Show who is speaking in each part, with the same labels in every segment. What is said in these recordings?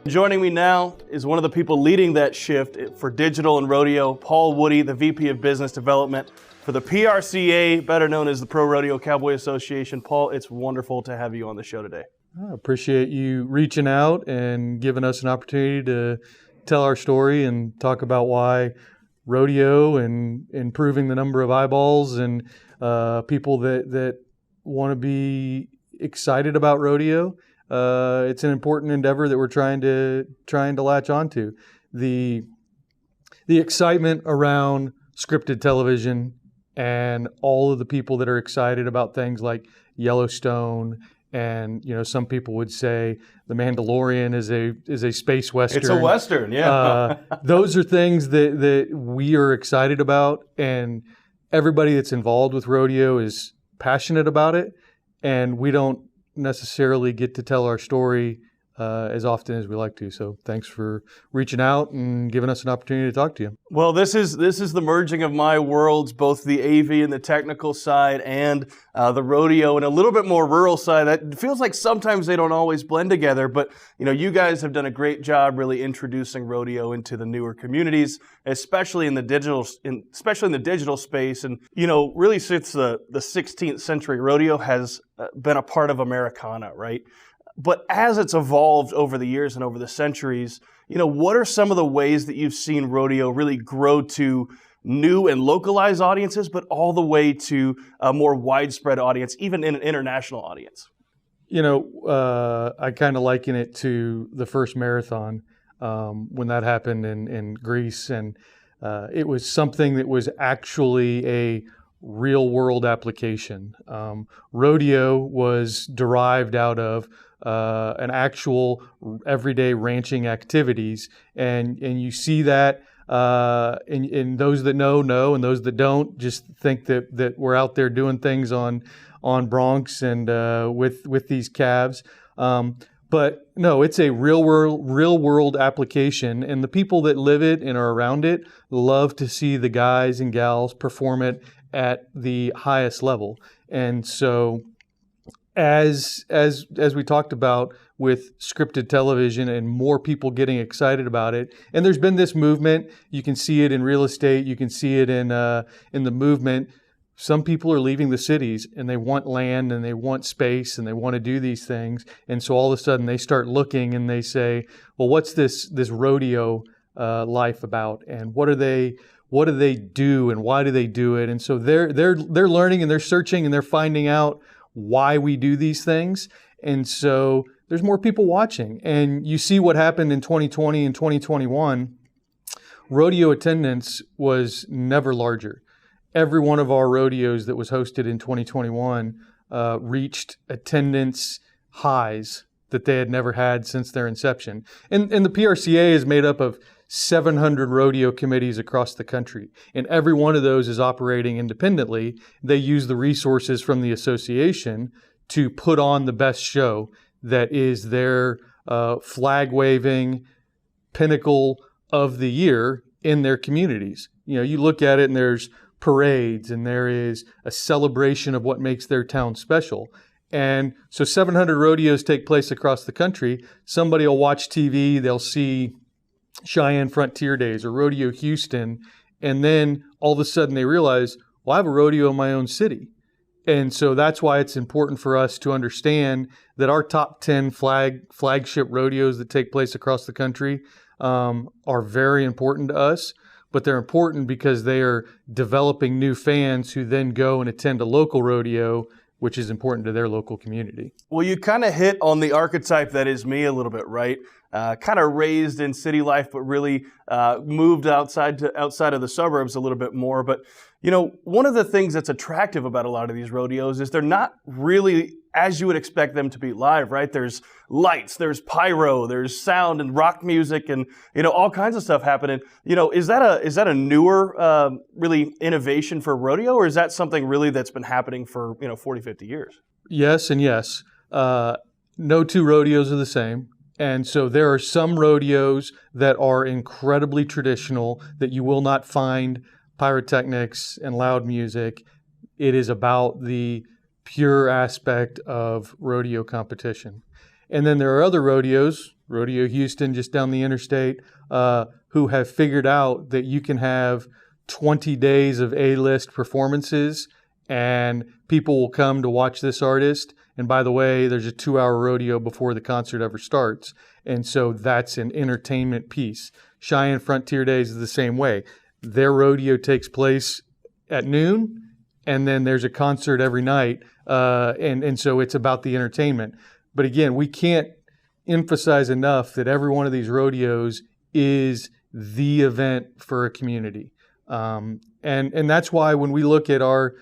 Speaker 1: Joining me now is one of the people leading that shift for digital and rodeo, Paul Woody, the VP of Business Development for the PRCA, better known as the Pro Rodeo Cowboy Association. Paul, it's wonderful to have you on the show today.
Speaker 2: I appreciate you reaching out and giving us an opportunity to tell our story and talk about why rodeo and improving the number of eyeballs and people that want to be excited about rodeo. It's an important endeavor that we're trying to latch onto. The excitement around scripted television and all of the people that are excited about things like Yellowstone, and some people would say The Mandalorian is a space western.
Speaker 1: It's a western, yeah.
Speaker 2: Those are things that we are excited about, and everybody that's involved with rodeo is passionate about it, and we don't necessarily get to tell our story as often as we like to. So thanks for reaching out and giving us an opportunity to talk to you.
Speaker 1: Well, this is the merging of my worlds, both the AV and the technical side and the rodeo and a little bit more rural side. It feels like sometimes they don't always blend together, but you guys have done a great job really introducing rodeo into the newer communities, especially in the digital space. And really since the 16th century, rodeo has been a part of Americana, right? But as it's evolved over the years and over the centuries, what are some of the ways that you've seen rodeo really grow to new and localized audiences, but all the way to a more widespread audience, even in an international audience?
Speaker 2: I kind of liken it to the first marathon when that happened in Greece. And it was something that was actually a real world application. Rodeo was derived out of an actual everyday ranching activities, and you see that in those that know, and those that don't just think that we're out there doing things on broncs and with these calves. But no, it's a real world application, and the people that live it and are around it love to see the guys and gals perform it at the highest level. And so as we talked about with scripted television and more people getting excited about it, and there's been this movement, you can see it in real estate, you can see it in the movement. Some people are leaving the cities and they want land and they want space and they want to do these things. And so all of a sudden they start looking and they say, well, what's this rodeo life about? And what do they do and why do they do it? And so they're learning and they're searching and they're finding out why we do these things. And so there's more people watching. And you see what happened in 2020 and 2021. Rodeo attendance was never larger. Every one of our rodeos that was hosted in 2021 reached attendance highs that they had never had since their inception. And the PRCA is made up of 700 rodeo committees across the country, and every one of those is operating independently. They use the resources from the association to put on the best show that is their flag-waving pinnacle of the year in their communities. You look at it and there's parades and there is a celebration of what makes their town special. And so 700 rodeos take place across the country. Somebody will watch TV, they'll see Cheyenne Frontier Days or Rodeo Houston, and then all of a sudden they realize, well, I have a rodeo in my own city. And so that's why it's important for us to understand that our top 10 flagship rodeos that take place across the country are very important to us, but they're important because they are developing new fans who then go and attend a local rodeo, which is important to their local community.
Speaker 1: Well, you kind of hit on the archetype that is me a little bit, right? Kind of raised in city life, but really moved outside of the suburbs a little bit more. But, one of the things that's attractive about a lot of these rodeos is they're not really as you would expect them to be live, right? There's lights, there's pyro, there's sound and rock music and, all kinds of stuff happening. Is that a newer, really innovation for rodeo, or is that something really that's been happening for, 40, 50 years?
Speaker 2: Yes and yes. No two rodeos are the same. And so there are some rodeos that are incredibly traditional that you will not find pyrotechnics and loud music. It is about the pure aspect of rodeo competition. And then there are other rodeos, Rodeo Houston just down the interstate, who have figured out that you can have 20 days of A-list performances and people will come to watch this artist. And by the way, there's a 2-hour rodeo before the concert ever starts. And so that's an entertainment piece. Cheyenne Frontier Days is the same way. Their rodeo takes place at noon, and then there's a concert every night. And so it's about the entertainment. But again, we can't emphasize enough that every one of these rodeos is the event for a community. And that's why when we look at our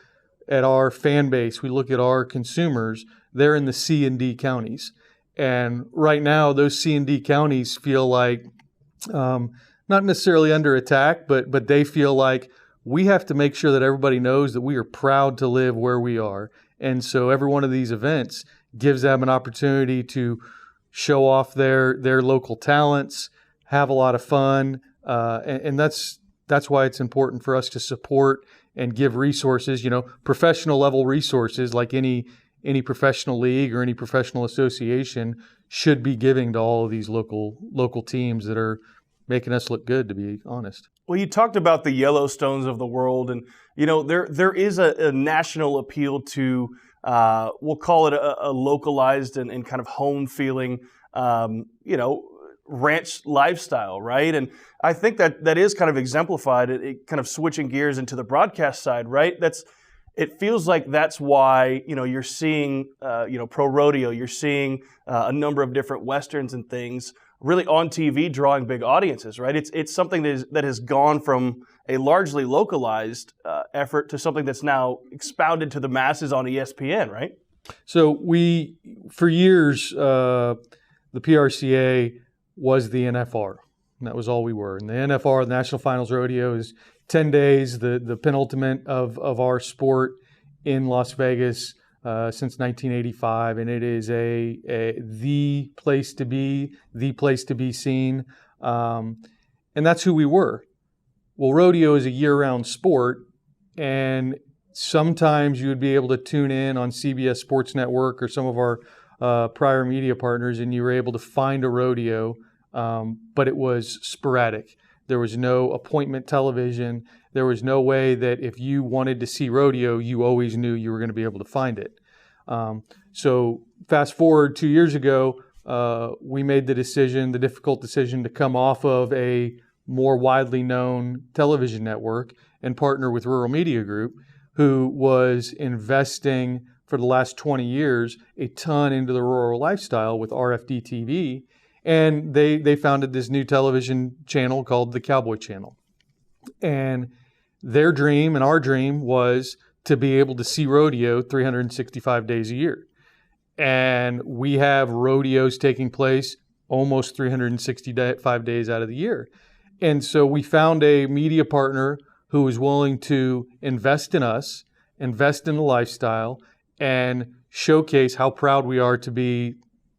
Speaker 2: fan base, we look at our consumers, they're in the C and D counties. And right now, those C and D counties feel like, not necessarily under attack, but they feel like we have to make sure that everybody knows that we are proud to live where we are. And so every one of these events gives them an opportunity to show off their local talents, have a lot of fun, and that's why it's important for us to support and give resources, professional level resources like any professional league or any professional association should be giving to all of these local teams that are making us look good, to be honest.
Speaker 1: Well, you talked about the Yellowstones of the world, and there is a national appeal to we'll call it a localized and kind of home feeling, ranch lifestyle, right? And I think that is kind of exemplified. It kind of switching gears into the broadcast side, right? It feels like that's why you're seeing pro rodeo, you're seeing a number of different westerns and things really on TV drawing big audiences, right? It's something that has gone from a largely localized effort to something that's now expounded to the masses on ESPN, right?
Speaker 2: So for years, the PRCA was the NFR, and that was all we were. And the NFR, the National Finals Rodeo, is 10 days, the penultimate of our sport in Las Vegas since 1985, and it is the place to be, the place to be seen, and that's who we were. Well, rodeo is a year-round sport, and sometimes you would be able to tune in on CBS Sports Network or some of our prior media partners, and you were able to find a rodeo, but it was sporadic. There was no appointment television. There was no way that if you wanted to see rodeo, you always knew you were going to be able to find it. So fast forward 2 years ago, we made the difficult decision to come off of a more widely known television network and partner with Rural Media Group, who was investing for the last 20 years a ton into the rural lifestyle with RFD TV. And they founded this new television channel called the Cowboy Channel. And their dream and our dream was to be able to see rodeo 365 days a year. And we have rodeos taking place almost 365 days out of the year. And so we found a media partner who was willing to invest in us, invest in the lifestyle, and showcase how proud we are to be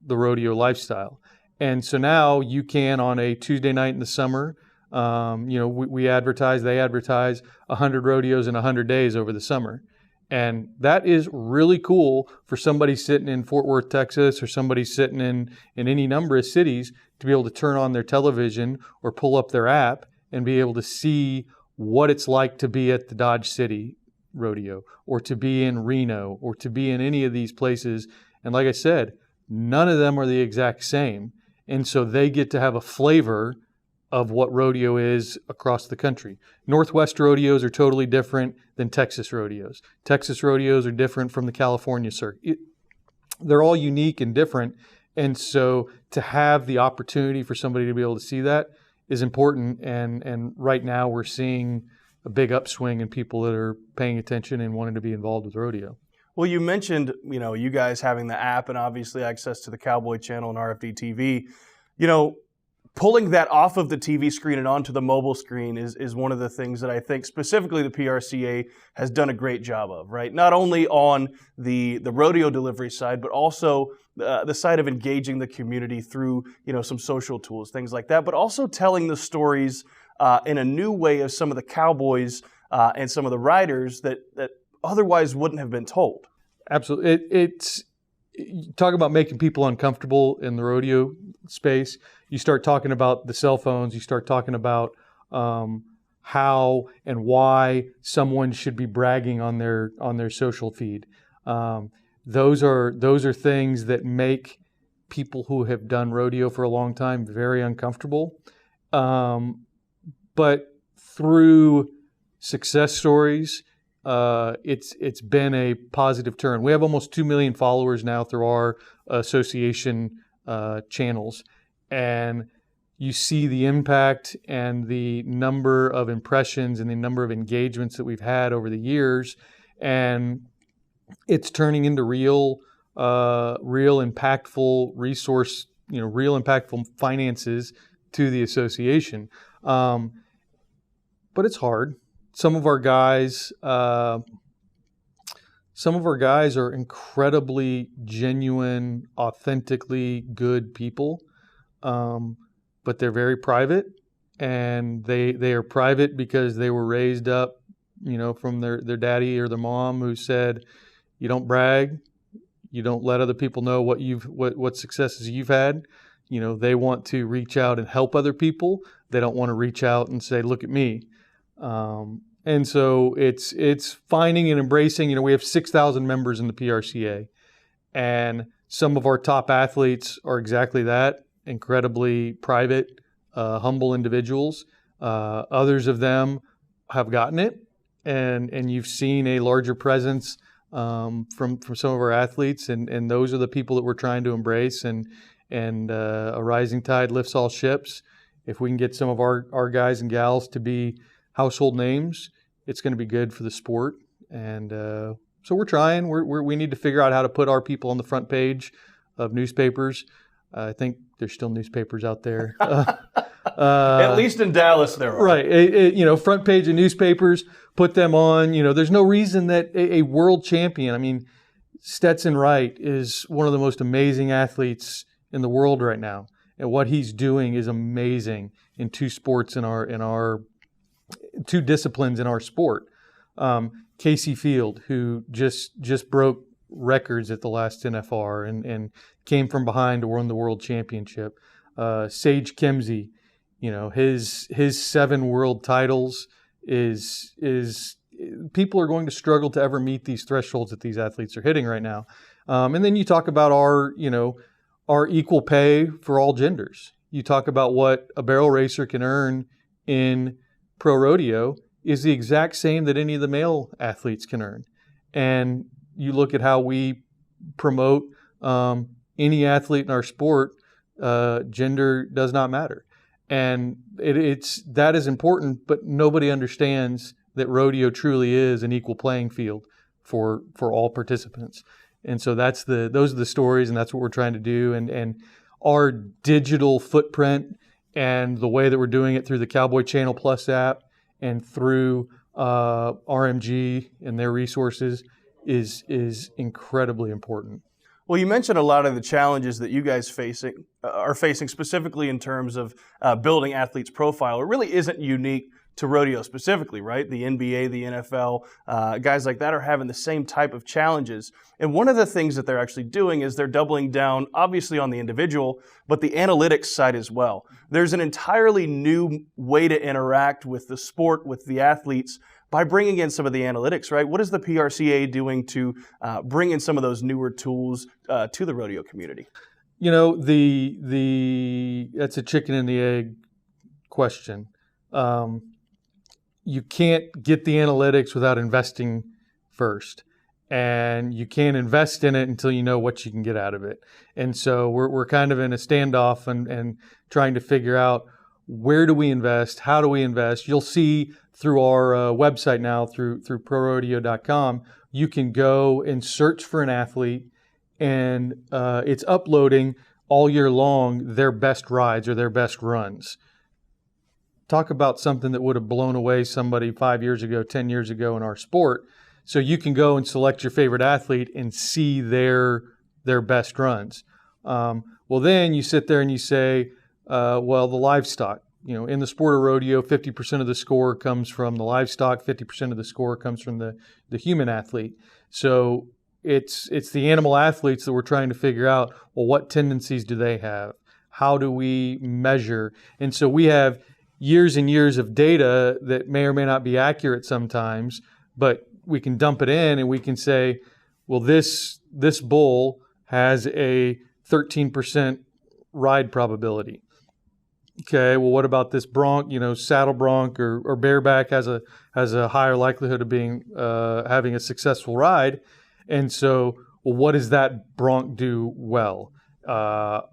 Speaker 2: the rodeo lifestyle. And so now you can, on a Tuesday night in the summer, they advertise 100 rodeos in 100 days over the summer. And that is really cool for somebody sitting in Fort Worth, Texas, or somebody sitting in any number of cities to be able to turn on their television or pull up their app and be able to see what it's like to be at the Dodge City rodeo or to be in Reno or to be in any of these places. And like I said, none of them are the exact same. And so they get to have a flavor of what rodeo is across the country. Northwest rodeos are totally different than Texas rodeos. Texas rodeos are different from the California circuit. They're all unique and different. And so to have the opportunity for somebody to be able to see that is important. And right now we're seeing a big upswing in people that are paying attention and wanting to be involved with rodeo.
Speaker 1: Well, you mentioned, you guys having the app and obviously access to the Cowboy Channel and RFD TV. Pulling that off of the TV screen and onto the mobile screen is one of the things that I think specifically the PRCA has done a great job of, right? Not only on the rodeo delivery side, but also the side of engaging the community through, some social tools, things like that, but also telling the stories in a new way of some of the cowboys and some of the riders that otherwise wouldn't have been told.
Speaker 2: Absolutely. you talk about making people uncomfortable in the rodeo space. You start talking about the cell phones. You start talking about how and why someone should be bragging on their social feed. Those are things that make people who have done rodeo for a long time very uncomfortable. But through success stories, it's been a positive turn. We have almost 2 million followers now through our association channels, and you see the impact and the number of impressions and the number of engagements that we've had over the years, and it's turning into real impactful resource, real impactful finances to the association. But it's hard. Some of our guys are incredibly genuine, authentically good people, but they're very private, and they are private because they were raised up, from their daddy or their mom who said, you don't brag, you don't let other people know what successes you've had. They want to reach out and help other people. They don't want to reach out and say, look at me. And so it's finding and embracing. We have 6,000 members in the PRCA, and some of our top athletes are exactly that, incredibly private, humble individuals. Others of them have gotten it, and you've seen a larger presence from some of our athletes, and those are the people that we're trying to embrace, and a rising tide lifts all ships. If we can get some of our guys and gals to be household names, it's going to be good for the sport. And so we're trying. We need to figure out how to put our people on the front page of newspapers. I think there's still newspapers out there.
Speaker 1: At least in Dallas there are.
Speaker 2: Right. Front page of newspapers, put them on. There's no reason that a world champion, Stetson Wright is one of the most amazing athletes in the world right now. And what he's doing is amazing in two sports in our two disciplines in our sport. Casey Field, who just broke records at the last NFR and came from behind to win the world championship. Sage Kimzey, his 7 world titles is people are going to struggle to ever meet these thresholds that these athletes are hitting right now. And then you talk about our equal pay for all genders. You talk about what a barrel racer can earn in pro rodeo is the exact same that any of the male athletes can earn. And you look at how we promote any athlete in our sport, gender does not matter. And that is important, but nobody understands that rodeo truly is an equal playing field for all participants. And so those are the stories, and that's what we're trying to do. And our digital footprint and the way that we're doing it through the Cowboy Channel Plus app and through RMG and their resources is incredibly important.
Speaker 1: Well, you mentioned a lot of the challenges that you guys are facing specifically in terms of building athletes' profile. It really isn't unique to rodeo specifically, right? The NBA, the NFL, guys like that are having the same type of challenges. And one of the things that they're actually doing is they're doubling down, obviously, on the individual, but the analytics side as well. There's an entirely new way to interact with the sport, with the athletes, by bringing in some of the analytics, right? What is the PRCA doing to bring in some of those newer tools to the rodeo community?
Speaker 2: That's a chicken and the egg question. You can't get the analytics without investing first, and you can't invest in it until you know what you can get out of it. And so we're kind of in a standoff and trying to figure out, where do we invest? How do we invest? You'll see through our website now, through prorodeo.com, you can go and search for an athlete, and it's uploading all year long their best rides or their best runs. Talk about something that would have blown away somebody 5 years ago, 10 years ago in our sport. So you can go and select your favorite athlete and see their best runs. Well, then you sit there and you say, the livestock. In the sport of rodeo, 50% of the score comes from the livestock, 50% of the score comes from the human athlete. So it's the animal athletes that we're trying to figure out, well, what tendencies do they have? How do we measure? And so we have years and years of data that may or may not be accurate sometimes, but we can dump it in and we can say, well, this bull has a 13% ride probability. Okay, well, what about this bronc? Saddle bronc or bareback has a higher likelihood of being having a successful ride. And so, well, what does that bronc do well? Have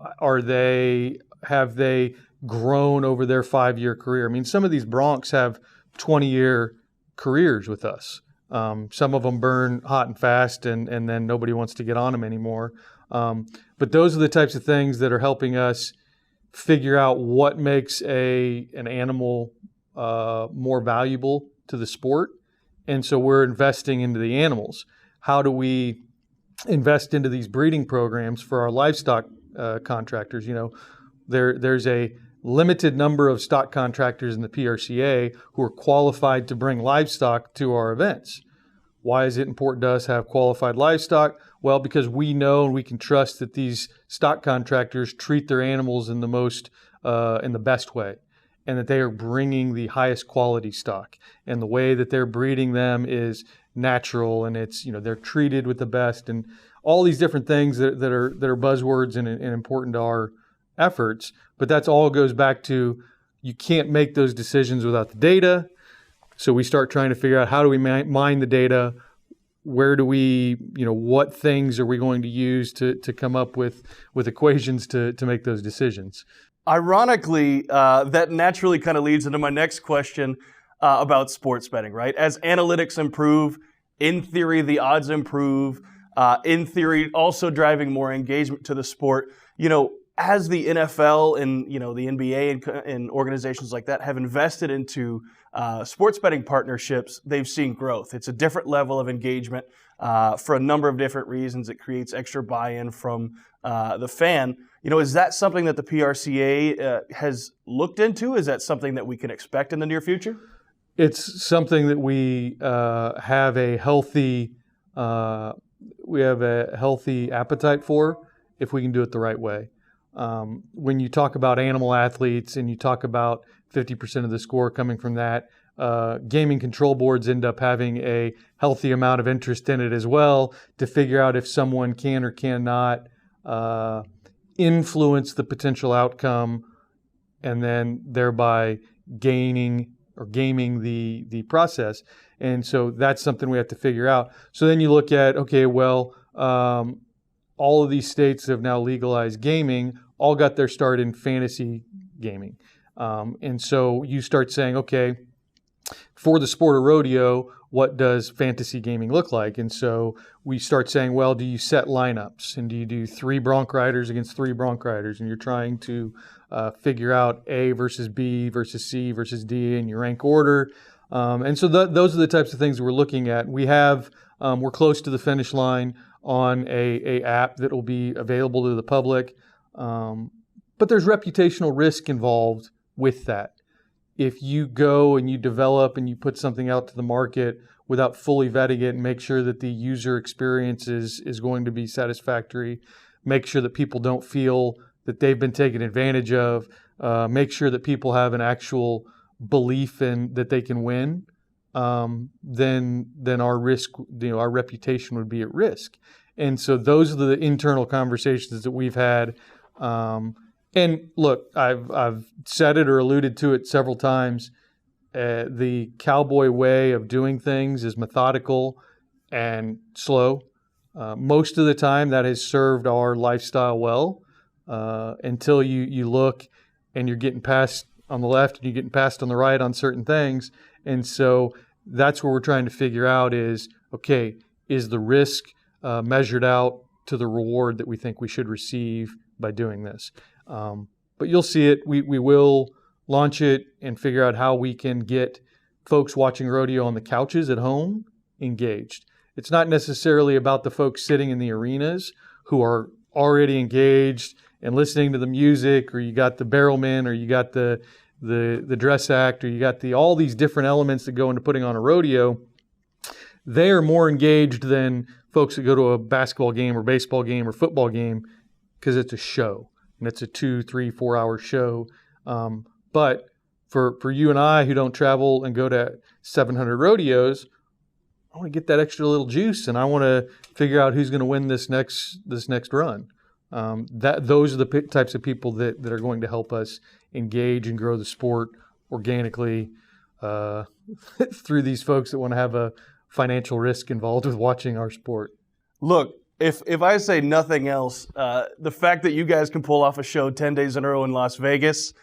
Speaker 2: they grown over their 5-year career? I mean, some of these broncs have 20-year careers with us. Some of them burn hot and fast, and then nobody wants to get on them anymore. But those are the types of things that are helping us figure out what makes an animal more valuable to the sport. And so we're investing into the animals. How do we invest into these breeding programs for our livestock contractors? There's a limited number of stock contractors in the PRCA who are qualified to bring livestock to our events. Why is it important to us to have qualified livestock? Well, because we know and we can trust that these stock contractors treat their animals in the best way, and that they are bringing the highest quality stock. And the way that they're breeding them is natural, and it's they're treated with the best, and all these different things that are buzzwords and important to our efforts. But that's all goes back to, you can't make those decisions without the data. So we start trying to figure out, how do we mine the data? Where do we, what things are we going to use to come up with equations to make those decisions?
Speaker 1: Ironically, that naturally kind of leads into my next question about sports betting, right? As analytics improve, in theory, the odds improve. In theory, also driving more engagement to the sport. As the NFL and the NBA and organizations like that have invested into sports betting partnerships, they've seen growth. It's a different level of engagement for a number of different reasons. It creates extra buy-in from the fan. Is that something that the PRCA has looked into? Is that something that we can expect in the near future?
Speaker 2: It's something that we have a healthy appetite for, if we can do it the right way. When you talk about animal athletes and you talk about 50% of the score coming from that, gaming control boards end up having a healthy amount of interest in it as well, to figure out if someone can or cannot influence the potential outcome, and then thereby gaming the process. And so that's something we have to figure out. So then you look at, okay, well, all of these states have now legalized gaming, all got their start in fantasy gaming. And so you start saying, okay, for the sport of rodeo, what does fantasy gaming look like? And so we start saying, well, do you set lineups? And do you do 3 bronc riders against 3 bronc riders? And you're trying to figure out A versus B versus C versus D in your rank order. And so those are the types of things we're looking at. We're close to the finish line on a app that will be available to the public. But there's reputational risk involved with that. If you go and you develop and you put something out to the market without fully vetting it and make sure that the user experience is going to be satisfactory, make sure that people don't feel that they've been taken advantage of, make sure that people have an actual belief in that they can win, then our risk, our reputation would be at risk. And so those are the internal conversations that we've had. And look, I've said it or alluded to it several times. The cowboy way of doing things is methodical and slow. Most of the time, that has served our lifestyle well, until you look and you're getting passed on the left and you're getting passed on the right on certain things. And so that's what we're trying to figure out is, okay, is the risk measured out to the reward that we think we should receive by doing this? But you'll see it. We will launch it and figure out how we can get folks watching rodeo on the couches at home engaged. It's not necessarily about the folks sitting in the arenas who are already engaged and listening to the music, or you got the barrelmen, or you got the dress act, or you got all these different elements that go into putting on a rodeo. They are more engaged than folks that go to a basketball game or baseball game or football game because it's a show and it's a 2, 3, 4 hour show. But for you and I who don't travel and go to 700 rodeos, I want to get that extra little juice, and I want to figure out who's going to win this next run. Those are the types of people that are going to help us engage and grow the sport organically through these folks that want to have a financial risk involved with watching our sport.
Speaker 1: Look, if I say nothing else, the fact that you guys can pull off a show 10 days in a row in Las Vegas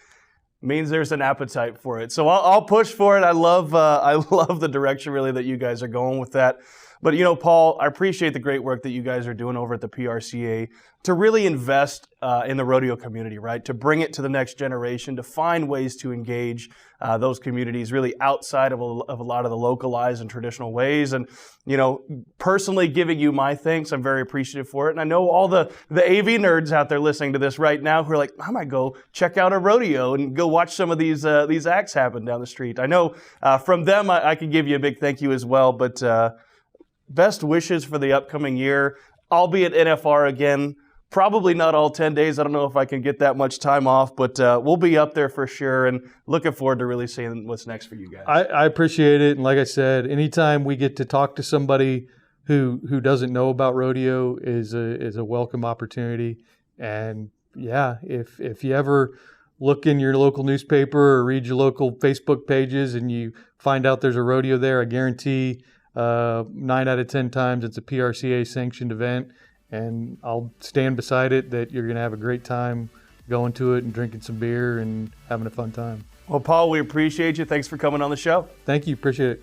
Speaker 1: means there's an appetite for it. So I'll push for it. I love the direction really that you guys are going with that. But Paul, I appreciate the great work that you guys are doing over at the PRCA to really invest in the rodeo community, right? To bring it to the next generation, to find ways to engage those communities really outside of a lot of the localized and traditional ways. And personally giving you my thanks, I'm very appreciative for it. And I know all the AV nerds out there listening to this right now who are like, I might go check out a rodeo and go watch some of these acts happen down the street. I know from them I can give you a big thank you as well. But best wishes for the upcoming year. I'll be at NFR again. Probably not all 10 days. I don't know if I can get that much time off, but we'll be up there for sure, and looking forward to really seeing what's next for you guys.
Speaker 2: I appreciate it, and like I said, anytime we get to talk to somebody who doesn't know about rodeo is a welcome opportunity. And yeah, if you ever look in your local newspaper or read your local Facebook pages and you find out there's a rodeo there, I guarantee 9 out of 10 times it's a PRCA sanctioned event. And I'll stand beside it that you're going to have a great time going to it and drinking some beer and having a fun time.
Speaker 1: Well, Paul, we appreciate you. Thanks for coming on the show.
Speaker 2: Thank you. Appreciate it.